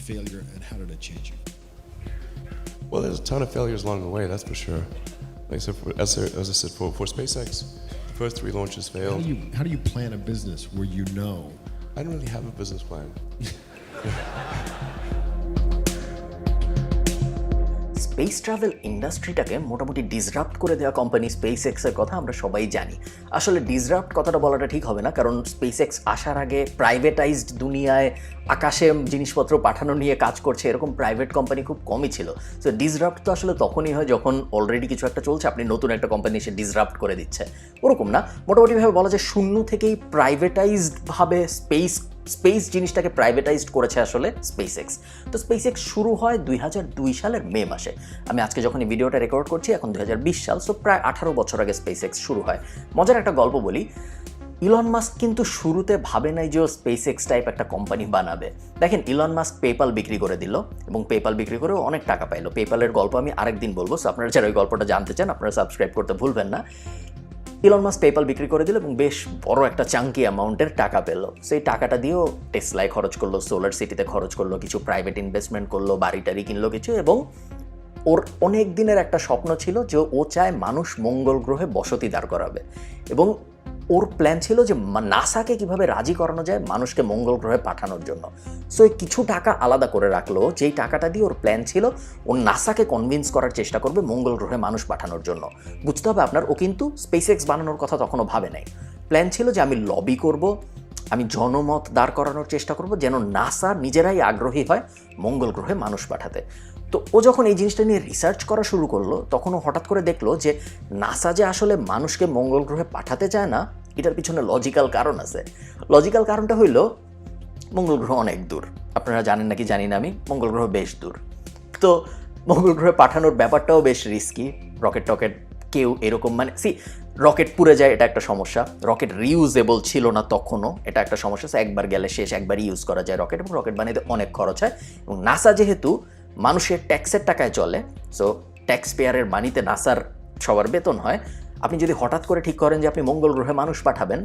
failure, and how did it change you? Well, there's a ton of failures along the way, that's for sure. Like I said, as I said, for SpaceX, the first 3 launches failed. How do you plan a business where you know? I don't really have a business plan. Space travel ইন্ডাস্ট্রিটাকে মোটামুটি disrupt করে দেওয়া company স্পেসএক্সের কথা আমরা সবাই জানি। আসলে disrupt কথাটা বলাটা ঠিক হবে না, কারণ স্পেসএক্স আসার আগে প্রাইভেটাইজড দুনিয়ায় আকাশে জিনিসপত্র পাঠানো নিয়ে কাজ করছে এরকম প্রাইভেট কোম্পানি খুব কমই ছিল। সো ডিসরাপ্ট তো আসলে তখনই হয় যখন অলরেডি কিছু একটা চলছে, আপনি নতুন একটা কোম্পানি এসে ডিসরাপ্ট করে দিচ্ছে, ওরকম না। মোটামুটিভাবে বলা যায় শূন্য থেকেই প্রাইভেটাইজডভাবে স্পেস জিনিসটাকে প্রাইভেটাইজড করেছে আসলে স্পেসএক্স। তো স্পেসএক্স শুরু হয় 2002 সালের মে মাসে। আমি আজকে যখন এই ভিডিওটা রেকর্ড করছি এখন 2020 সাল, সো প্রায় 18 বছর আগে স্পেসএক্স শুরু হয়। মজার একটা গল্প বলি, ইলন মাস্ক কিন্তু শুরুতে ভাবে নাই যে ও স্পেসএক্স টাইপ একটা কোম্পানি বানাবে। দেখেন, ইলন মাস্ক পেপাল বিক্রি করে দিল এবং পেপাল বিক্রি করেও অনেক টাকা পাইলো। পেপালের গল্প আমি আরেকদিন বলবো, সো আপনারা যারা ওই গল্পটা জানতে চান আপনারা সাবস্ক্রাইব করতে ভুলবেন না। ইলন মাস্ক পেপাল বিক্রি করে দিল এবং বেশ বড় একটা চাঙ্কি অ্যামাউন্টের টাকা পেল। সেই টাকাটা দিয়েও টেসলায় খরচ করলো, সোলার সিটিতে খরচ করলো, কিছু প্রাইভেট ইনভেস্টমেন্ট করলো, বাড়ি টাড়ি কিনলো কিছু, এবং ওর অনেক দিনের একটা স্বপ্ন ছিল যে ও চায় মানুষ মঙ্গল গ্রহে বসতি দাঁড় করাবে, এবং ওর প্ল্যান ছিল যে নাসাকে কিভাবে রাজি করানো যায় মানুষকে মঙ্গল গ্রহে পাঠানোর জন্য। সো কিছু টাকা আলাদা করে রাখলো, যেই টাকাটা দিয়ে ওর প্ল্যান ছিল ও নাসাকে কনভিন্স করার চেষ্টা করবে মঙ্গল গ্রহে মানুষ পাঠানোর জন্য। বুঝতে হবে আপনার, ও কিন্তু স্পেসএক্স বানানোর কথা তখনও ভাবে নাই। প্ল্যান ছিল যে আমি লবি করব, আমি জনমত দাঁড় করানোর চেষ্টা করব যেন নাসা নিজেরাই আগ্রহী হয় মঙ্গল গ্রহে মানুষ পাঠাতে। তো ও যখন এই জিনিসটা নিয়ে রিসার্চ করা শুরু করলো তখন ও হঠাৎ করে দেখলো যে নাসা যে আসলে মানুষকে মঙ্গল গ্রহে পাঠাতে চায় না, এটার পিছনে লজিক্যাল কারণ আছে। লজিক্যাল কারণটা হইল মঙ্গল গ্রহ অনেক দূর, আপনারা জানেন নাকি জানি না আমি, মঙ্গল গ্রহ বেশ দূর। তো মঙ্গল গ্রহে পাঠানোর ব্যাপারটাও বেশ রিস্কি। রকেট কেউ এরকম রকেট পুড়ে যায়, এটা একটা সমস্যা। রকেট রিউজেবল ছিল না তখনও, এটা একটা সমস্যা। একবার গেলে শেষ, একবার ইউজ করা যায় রকেট, এবং রকেট বানাইতে অনেক খরচ হয়। এবং নাসা যেহেতু মানুষের ট্যাক্সের টাকায় চলে, সো ট্যাক্স পেয়ারের মানিতে নাসার সবার বেতন হয়। আপনি যদি হঠাৎ করে ঠিক করেন যে আপনি মঙ্গল গ্রহে মানুষ পাঠাবেন,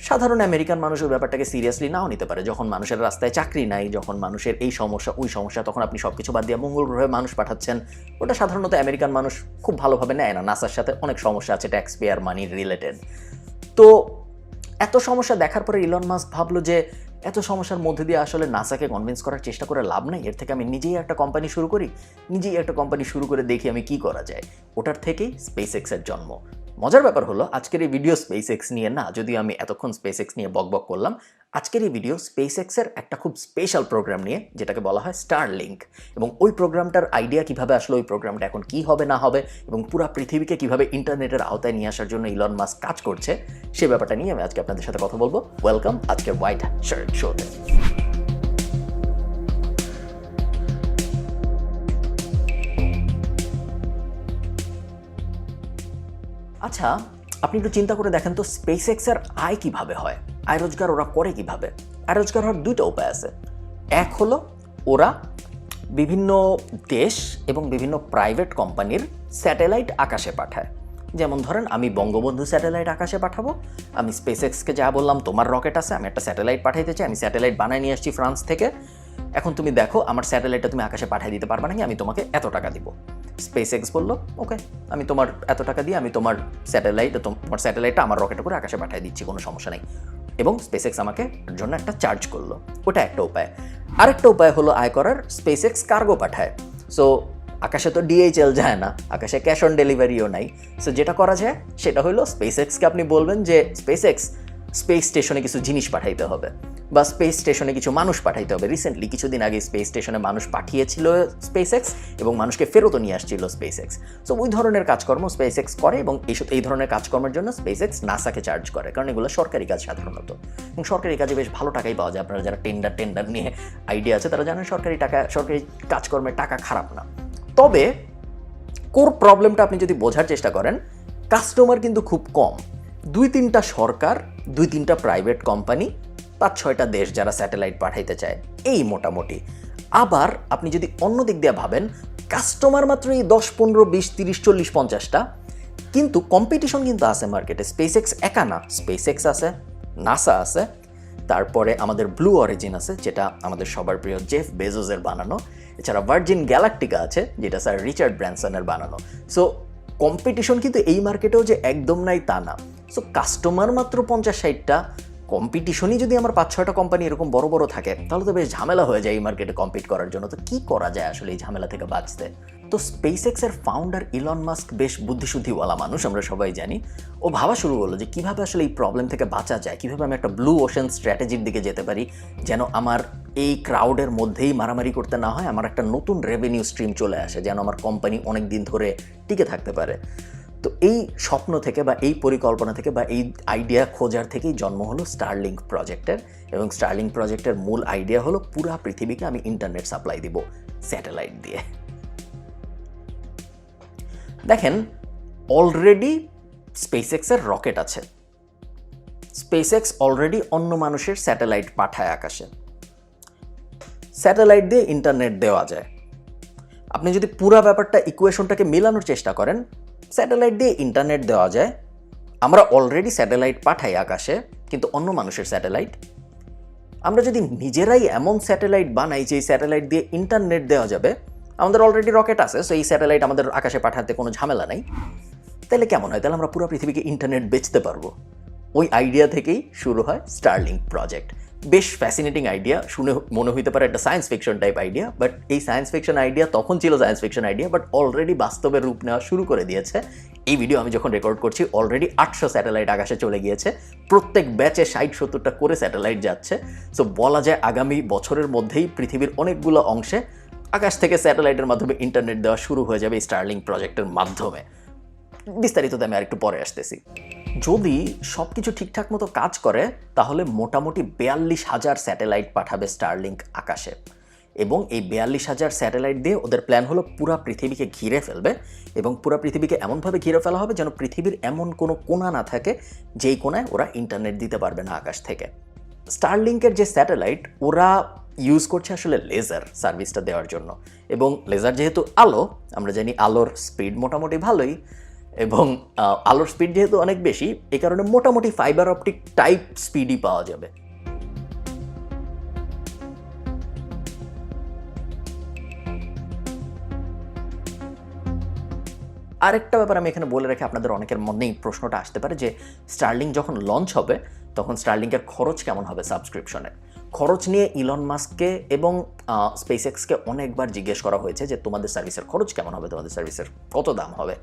সাধারণ আমেরিকান মানুষের ব্যাপারটাকে সিরিয়াসলি নাও নিতে পারে। যখন মানুষের রাস্তায় চাকরি নাই, যখন মানুষের এই সমস্যা ওই সমস্যা, তখন আপনি সব কিছু বাদ দিয়ে মঙ্গল গ্রহে মানুষ পাঠাচ্ছেন, ওটা সাধারণত আমেরিকান মানুষ খুব ভালোভাবে নেয় না। নাসার সাথে অনেক সমস্যা আছে ট্যাক্স পেয়ার মানি রিলেটেড। তো এত সমস্যা দেখার পরে ইলন মাস্ক ভাবলো যে এত সমস্যার মধ্যে দিয়ে আসলে নাসাকে কনভিন্স করার চেষ্টা করে লাভ নাই, এর থেকে আমি নিজেই একটা কোম্পানি শুরু করে দেখি আমি কি করা যায়। ওটার থেকেই স্পেসএক্সের জন্ম। মজার ব্যাপার হলো আজকের এই ভিডিও স্পেসএক্স নিয়ে না, যদিও আমি এতক্ষণ স্পেসএক্স নিয়ে বকবক করলাম, আজকের এই ভিডিও স্পেসএক্সের একটা খুব স্পেশাল প্রোগ্রাম নিয়ে, যেটাকে বলা হয় স্টারলিংক। এবং ওই প্রোগ্রামটার আইডিয়া কিভাবে আসলো, ওই প্রোগ্রামটা এখন কি হবে না হবে, এবং পুরো পৃথিবীকে কিভাবে ইন্টারনেটের আওতায় নিয়ে আসার জন্য ইলন মাস্ক কাজ করছে, সে ব্যাপারটা নিয়ে আমি আজকে আপনাদের সাথে কথা বলবো। ওয়েলকাম আজকের হোয়াইট শার্ট শোতে। আচ্ছা, আপনি একটু চিন্তা করে দেখেন তো স্পেসএক্সের আয় কিভাবে হয়, আয় রোজগার ওরা করে কিভাবে। আয় রোজগার হওয়ার দুইটা উপায় আছে। এক হলো ওরা বিভিন্ন দেশ এবং বিভিন্ন প্রাইভেট কোম্পানির স্যাটেলাইট আকাশে পাঠায়। যেমন ধরেন আমি বঙ্গবন্ধু স্যাটেলাইট আকাশে পাঠাবো, আমি স্পেসএক্সকে যা বললাম তোমার রকেট আছে, আমি একটা স্যাটেলাইট পাঠাইতে চাই, আমি স্যাটেলাইট বানায় নিয়ে আসছি ফ্রান্স থেকে, এখন তুমি দেখো আমার স্যাটেলাইটটা তুমি আকাশে পাঠিয়ে দিতে পারবে নাকি, আমি তোমাকে এত টাকা দিব। স্পেসএক্স বললো ওকে, আমি তোমার এত টাকা দিয়ে আমি তোমার স্যাটেলাইটটা আমার রকেটে করে আকাশে পাঠিয়ে দিচ্ছি, কোনো সমস্যা নেই। এবং স্পেসএক্স আমাকে জন্য একটা চার্জ করলো, ওটা একটা উপায়। আরেকটা উপায় হলো আয় করার, স্পেসএক্স কার্গো পাঠায়। সো আকাশে তো ডিএইচএল যায় না, আকাশে ক্যাশ অন ডেলিভারিও নাই। সো যেটা করা যায় সেটা হলো স্পেসএক্সকে আপনি বলবেন যে স্পেসএক্স স্পেস স্টেশনে কিছু জিনিস পাঠাইতে হবে, বা স্পেস স্টেশনে কিছু মানুষ পাঠাইতে হবে। রিসেন্টলি কিছুদিন আগে স্পেস স্টেশনে মানুষ পাঠিয়েছিল স্পেসএক্স, এবং মানুষকে ফেরতও নিয়ে আসছিল স্পেসএক্স। সো ওই ধরনের কাজকর্ম স্পেসএক্স করে, এবং এই ধরনের কাজকর্মের জন্য স্পেসএক্স নাসাকে চার্জ করে, কারণ এগুলো সরকারি কাজ সাধারণত, এবং সরকারি কাজে বেশ ভালো টাকাই পাওয়া যায়। আপনারা যারা টেন্ডার নিয়ে আইডিয়া আছে তারা জানেন সরকারি কাজকর্মের টাকা খারাপ না। তবে কোর প্রবলেমটা আপনি যদি বোঝার চেষ্টা করেন, কাস্টমার কিন্তু খুব কম। 2-3টা সরকার, 2-3টা প্রাইভেট কোম্পানি, 5-6টা দেশ যারা স্যাটেলাইট পাঠাইতে চায়, এই মোটামুটি। আবার আপনি যদি অন্য দিক দিয়ে ভাবেন, কাস্টমার মাত্র এই 10, 15, 20, 30, 40, 50টা, কিন্তু কম্পিটিশন কিন্তু আছে মার্কেটে। স্পেসএক্স একা না, স্পেসএক্স আছে, নাসা আছে, তারপরে আমাদের ব্লু অরিজিন আছে, যেটা আমাদের সবার প্রিয় জেফ বেজোসের বানানো। এছাড়া ভার্জিন গ্যালাকটিকা আছে, যেটা স্যার রিচার্ড ব্র্যানসনের বানানো। সো কম্পিটিশন কিন্তু এই মার্কেটেও যে একদম নাই তা না। সো কাস্টমার মাত্র 50-60টা, কম্পিটিশনই যদি আমার 5-6টা কোম্পানি এরকম বড় বড় থাকে, তাহলে তো বেশ ঝামেলা হয়ে যায় এই মার্কেটে কম্পিট করার জন্য। তো কি করা যায় আসলে এই ঝামেলা থেকে বাঁচতে? তো স্পেসএক্স এর ফাউন্ডার ইলন মাস্ক বেশ বুদ্ধিশুদ্ধিওয়ালা মানুষ, আমরা সবাই জানি। ও ভাবা শুরু করলো যে কিভাবে আসলে এই প্রবলেম থেকে বাঁচা যায়, কিভাবে আমি একটা ব্লু ওশেন স্ট্র্যাটেজির দিকে যেতে পারি, যেন আমার এই ক্রাউডের মধ্যেই মারামারি করতে না হয়, আমার একটা নতুন রেভিনিউ স্ট্রিম চলে আসে, যেন আমার কোম্পানি অনেক দিন ধরে টিকে থাকতে পারে। তো এই স্বপ্ন থেকে বা এই পরিকল্পনা থেকে বা এই আইডিয়া খোঁজার থেকেই জন্ম হলো স্টারলিংক প্রজেক্টের। এবং স্টারলিংক প্রজেক্টের মূল আইডিয়া হলো পুরা পৃথিবীকে আমি ইন্টারনেট সাপ্লাই দিব স্যাটেলাইট দিয়ে। দেখেন, অলরেডি স্পেসএক্সের রকেট আছে। স্পেসএক্স অলরেডি অন্য মানুষের স্যাটেলাইট পাঠায় আকাশে। স্যাটেলাইট দিয়ে ইন্টারনেট দেওয়া যায়। আপনি যদি পুরা ব্যাপারটা ইকুয়েশনটাকে মেলানোর চেষ্টা করেন, স্যাটেলাইট দিয়ে ইন্টারনেট দেওয়া যায়, আমরা অলরেডি স্যাটেলাইট পাঠাই আকাশে, কিন্তু অন্য মানুষের স্যাটেলাইট। আমরা যদি নিজেরাই এমন স্যাটেলাইট বানাই যে এই স্যাটেলাইট দিয়ে ইন্টারনেট দেওয়া যাবে, আমাদের অলরেডি রকেট আছে, সো এই স্যাটেলাইট আমাদের আকাশে পাঠাতে কোনো ঝামেলা নাই, তাহলে কেমন হয়? তাহলে আমরা পুরো পৃথিবীকে ইন্টারনেট বেচতে পারবো। ওই আইডিয়া থেকেই শুরু হয় স্টারলিংক প্রজেক্ট। বেশ ফ্যাসিনেটিং আইডিয়া, শুনে মনে হইতে পারে একটা science fiction type idea, but এই সায়েন্স ফিকশন আইডিয়া তখন ছিল science fiction idea, but already বাস্তবে রূপ নেওয়া শুরু করে দিয়েছে। এই ভিডিও আমি যখন রেকর্ড করছি অলরেডি 800 স্যাটেলাইট আকাশে চলে গিয়েছে, প্রত্যেক ব্যাচে 60-70টা করে স্যাটেলাইট যাচ্ছে। সো বলা যায় আগামী বছরের মধ্যেই পৃথিবীর অনেকগুলো অংশে আকাশ থেকে স্যাটেলাইটের মাধ্যমে ইন্টারনেট দেওয়া শুরু হয়ে যাবে স্টারলিংক প্রজেক্টের মাধ্যমে। বিস্তারিততে আমি আরেকটু পরে আসতেছি। যদি সব কিছু ঠিকঠাক মতো কাজ করে, তাহলে মোটামুটি 42,000 স্যাটেলাইট পাঠাবে স্টারলিংক আকাশে। এবং এই 42,000 স্যাটেলাইট দিয়ে ওদের প্ল্যান হলো পুরা পৃথিবীকে ঘিরে ফেলবে, এবং পুরা পৃথিবীকে এমনভাবে ঘিরে ফেলা হবে যেন পৃথিবীর এমন কোনো কোণা না থাকে যেই কোণায় ওরা ইন্টারনেট দিতে পারবে না আকাশ থেকে। স্টারলিংকের যে স্যাটেলাইট, ওরা ইউজ করছে আসলে লেজার সার্ভিসটা দেওয়ার জন্য। এবং লেজার যেহেতু আলো, আমরা জানি আলোর স্পিড মোটামুটি ভালোই, এবং আলোর স্পিড যেহেতু অনেক বেশি, এই কারণে মোটামুটি ফাইবার অপটিক টাইপ স্পিডই পাওয়া যাবে। আরেকটা ব্যাপার আমি এখানে বলে রাখি, আপনাদের অনেকের মনেই প্রশ্নটা আসতে পারে যে স্টারলিংক যখন লঞ্চ হবে তখন স্টারলিংকের খরচ কেমন হবে সাবস্ক্রিপশনের। খরচ নিয়ে ইলন মাস্ককে এবং স্পেসএক্সকে অনেকবার জিজ্ঞেস করা হয়েছে যে তোমাদের সার্ভিসের খরচ কেমন হবে, তোমাদের সার্ভিসের কত দাম হবে।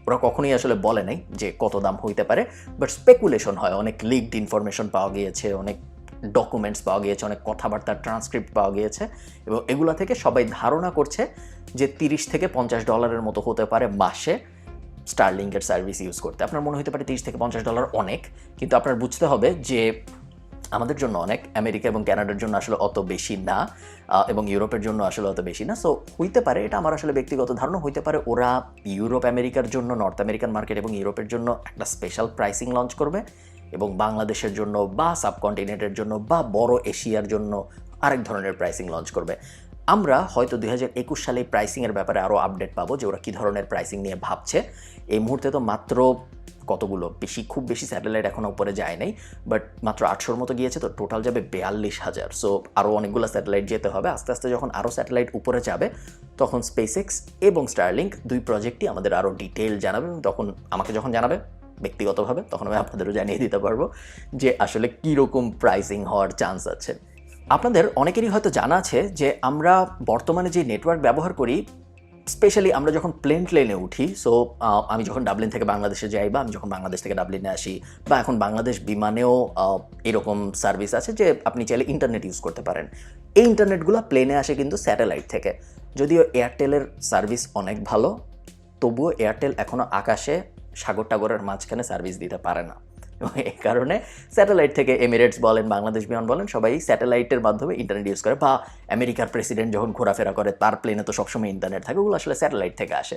ওরা কখনোই আসলে বলে নাই যে কত দাম হইতে পারে, বাট স্পেকুলেশন হয়। অনেক লিকড ইনফরমেশন পাওয়া গিয়েছে, অনেক ডকুমেন্টস পাওয়া গিয়েছে, অনেক কথাবার্তার ট্রান্সক্রিপ্ট পাওয়া গিয়েছে, এবং এগুলা থেকে সবাই ধারণা করছে যে $30-50 মতো হতে পারে মাসে স্টারলিংকের সার্ভিস ইউজ করতে। আপনার মনে হতে পারে $30-50 অনেক, কিন্তু আপনার বুঝতে হবে যে আমাদের জন্য অনেক, আমেরিকা এবং কানাডার জন্য আসলে অত বেশি না, এবং ইউরোপের জন্য আসলে অত বেশি না। সো হইতে পারে, এটা আমার আসলে ব্যক্তিগত ধারণা, হইতে পারে ওরা ইউরোপ আমেরিকার জন্য, নর্থ আমেরিকান মার্কেট এবং ইউরোপের জন্য একটা স্পেশাল প্রাইসিং লঞ্চ করবে, এবং বাংলাদেশের জন্য বা সাবকন্টিনেন্টের জন্য বা বড় এশিয়ার জন্য আরেক ধরনের প্রাইসিং লঞ্চ করবে। আমরা হয়তো 2021 সালে প্রাইসিংয়ের ব্যাপারে আরও আপডেট পাবো যে ওরা কী ধরনের প্রাইসিং নিয়ে ভাবছে। এই মুহূর্তে তো মাত্র কতগুলো খুব বেশি স্যাটেলাইট এখনও উপরে যায় নাই, বাট মাত্র 800-র মতো গিয়েছে, তো টোটাল যাবে 42,000। সো আরও অনেকগুলো স্যাটেলাইট যেতে হবে। আস্তে আস্তে যখন আরও স্যাটেলাইট উপরে যাবে, তখন স্পেসএক্স এবং স্টারলিংক দুই প্রজেক্টই আমাদের আরও ডিটেইল জানাবে, এবং তখন আমাকে যখন জানাবে ব্যক্তিগতভাবে, তখন আমি আপনাদেরও জানিয়ে দিতে পারবো যে আসলে কীরকম প্রাইসিং হওয়ার চান্স আছে। আপনাদের অনেকেরই হয়তো জানা আছে যে আমরা বর্তমানে যে নেটওয়ার্ক ব্যবহার করি, স্পেশালি আমরা যখন প্লেনে উঠি, সো আমি যখন ডাবলিন থেকে বাংলাদেশে যাই, বা আমি যখন বাংলাদেশ থেকে ডাবলিনে আসি, বা এখন বাংলাদেশ বিমানেও এরকম সার্ভিস আছে যে আপনি চাইলে ইন্টারনেট ইউজ করতে পারেন। এই ইন্টারনেটগুলো প্লেনে আসে কিন্তু স্যাটেলাইট থেকে। যদিও এয়ারটেলের সার্ভিস অনেক ভালো, তবুও এয়ারটেল এখনও আকাশে সাগর টাগরের মাঝখানে সার্ভিস দিতে পারে না, এবং এই কারণে স্যাটেলাইট থেকে এমিরেটস বলেন, বাংলাদেশ বিমান বলেন, সবাই স্যাটেলাইটের মাধ্যমে ইন্টারনেট ইউজ করে। বা আমেরিকার প্রেসিডেন্ট যখন ঘোরাফেরা করে, তার প্লেনে তো সবসময় ইন্টারনেট থাকে, ওগুলো আসলে স্যাটেলাইট থেকে আসে।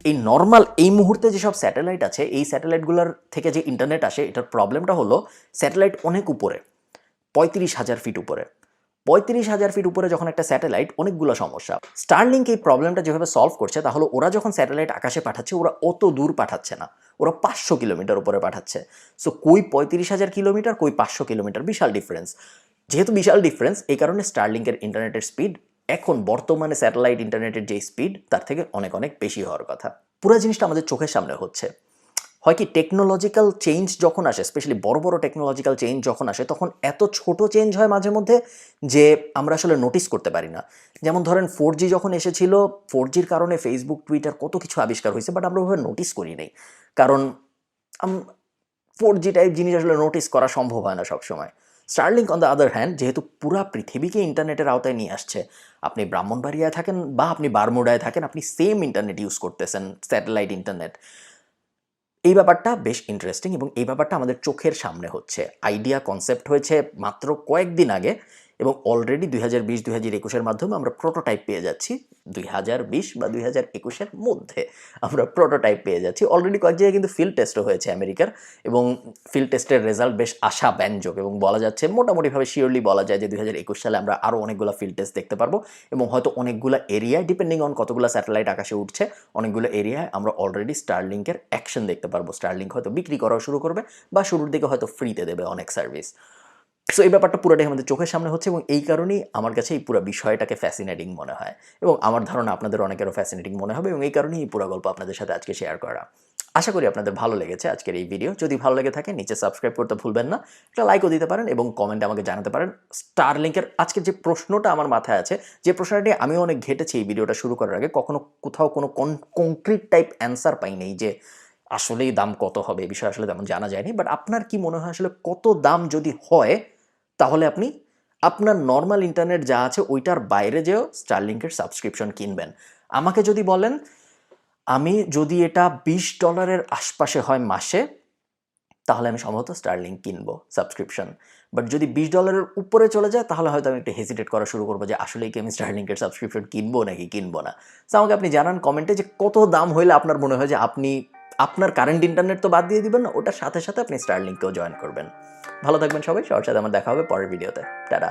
এই নর্মাল এই মুহূর্তে যেসব স্যাটেলাইট আছে, এই স্যাটেলাইটগুলোর থেকে যে ইন্টারনেট আসে, এটার প্রবলেমটা হলো স্যাটেলাইট অনেক উপরে, 35,000 ফিট উপরে। 35,000 ফিট উপরে যখন একটা স্যাটেলাইট, অনেকগুলো সমস্যা। স্টারলিংক এই প্রবলেমটা যেভাবে সলভ করছে, তাহলে ওরা যখন স্যাটেলাইট আকাশে পাঠাচ্ছে, ওরা অত দূর পাঠাচ্ছে না, ওরা 500 কিলোমিটার উপরে পাঠাচ্ছে। সো কই 35,000 কিলোমিটার, কই 500 কিলোমিটার, বিশাল ডিফারেন্স। যেহেতু বিশাল ডিফারেন্স, এই কারণে স্টারলিংকের ইন্টারনেটের স্পিড এখন বর্তমানে স্যাটেলাইট ইন্টারনেটের যে স্পিড, তার থেকে অনেক অনেক বেশি হওয়ার কথা। পুরো জিনিসটা আমাদের চোখের সামনে হচ্ছে। হয় কি, টেকনোলজিক্যাল চেঞ্জ যখন আসে, স্পেশালি বড় বড় টেকনোলজিক্যাল চেঞ্জ যখন আসে, তখন এত ছোট চেঞ্জ হয় মাঝে মধ্যে যে আমরা আসলে নোটিস করতে পারি না। যেমন ধরেন 4G যখন এসেছিল, 4Gর কারণে ফেসবুক, টুইটার কত কিছু আবিষ্কার হয়েছে, বাট আমরা ওভাবে নোটিস করি নাই। কারণ 4G টাইপ জিনিস আসলে নোটিস করা সম্ভব হয় না সবসময়। Starlink on the other hand, যেহেতু পুরা পৃথিবীকে ইন্টারনেটের আওতায় নিয়ে আসছে, আপনি ব্রাহ্মণবাড়িয়ায় থাকেন বা আপনি বারমুডায় থাকেন, আপনি সেম ইন্টারনেট ইউজ করতেছেন, স্যাটেলাইট ইন্টারনেট। এই ব্যাপারটা বেশ ইন্টারেস্টিং এবং এই ব্যাপারটা আমাদের চোখের সামনে হচ্ছে। আইডিয়া কনসেপ্ট হয়েছে মাত্র কয়েকদিন আগে এবং অলরেডি 2020-2021-এর মাধ্যমে আমরা প্রোটোটাইপ পেয়ে যাচ্ছি। 2020 বা 2021-এর মধ্যে আমরা প্রোটোটাইপ পেয়ে যাচ্ছি। অলরেডি কয়েক জায়গায় কিন্তু ফিল্ড টেস্টও হয়েছে আমেরিকার, এবং ফিল্ড টেস্টের রেজাল্ট বেশ আশাব্যঞ্জক এবং বলা যাচ্ছে, মোটামুটিভাবে শিওরলি বলা যায় যে 2021 সালে আমরা আরও অনেকগুলো ফিল্ড টেস্ট দেখতে পারবো এবং হয়তো অনেকগুলো এরিয়ায়, ডিপেন্ডিং অন কতগুলো স্যাটেলাইট আকাশে উঠছে, অনেকগুলো এরিয়ায় আমরা অলরেডি স্টারলিংকের অ্যাকশন দেখতে পারবো। স্টারলিংক হয়তো বিক্রি করাও শুরু করবে বা শুরুর দিকে হয়তো ফ্রিতে দেবে অনেক সার্ভিস। সো এই ব্যাপারটা পুরোটাই আমাদের চোখের সামনে হচ্ছে এবং এই কারণেই আমার কাছে এই পুরো বিষয়টাকে ফ্যাসিনেটিং মনে হয় এবং আমার ধারণা আপনাদের অনেকেরও ফ্যাসিনেটিং মনে হবে এবং এই কারণেই এই পুরো গল্প আপনাদের সাথে আজকে শেয়ার করা। আশা করি আপনাদের ভালো লেগেছে আজকের এই ভিডিও। যদি ভালো লেগে থাকে নিচে সাবস্ক্রাইব করতে ভুলবেন না, একটা লাইকও দিতে পারেন এবং কমেন্টে আমাকে জানাতে পারেন স্টারলিংকের আজকে যে প্রশ্নটা আমার মাথায় আছে, যে প্রশ্নটা নিয়ে আমিও অনেক ঘেটেছি এই ভিডিওটা শুরু করার আগে, কখনো কোথাও কোনো কংক্রিট টাইপ অ্যান্সার পাই নেই যে আসলেই দাম কত হবে, এই বিষয়ে আসলে তেমন জানা যায়নি। বাট আপনার কি মনে হয় আসলে কত দাম যদি হয় তাহলে আপনি আপনার নর্মাল ইন্টারনেট যা আছে ওইটার বাইরে যেও স্টারলিংকের সাবস্ক্রিপশন কিনবেন? আমাকে যদি বলেন, আমি যদি এটা $20 আশপাশে হয় মাসে, তাহলে আমি সম্ভবত স্টারলিংক কিনবো সাবস্ক্রিপশন। বাট যদি $20 উপরে চলে যায়, তাহলে হয়তো আমি একটু হেজিটেট করা শুরু করবো যে আসলেই কি আমি স্টারলিংকের সাবস্ক্রিপশন কিনবো নাকি কিনবো না। সো আমাকে আপনি জানান কমেন্টে যে কত দাম হইলে আপনার মনে হয় যে আপনি আপনার কারেন্ট ইন্টারনেট তো বাদ দিয়ে দিবেন না, ওটার সাথে সাথে আপনি স্টারলিংকেও জয়েন করবেন। ভালো থাকবেন সবাই, সবার সাথে আমার দেখা হবে পরের ভিডিওতে। টাটা।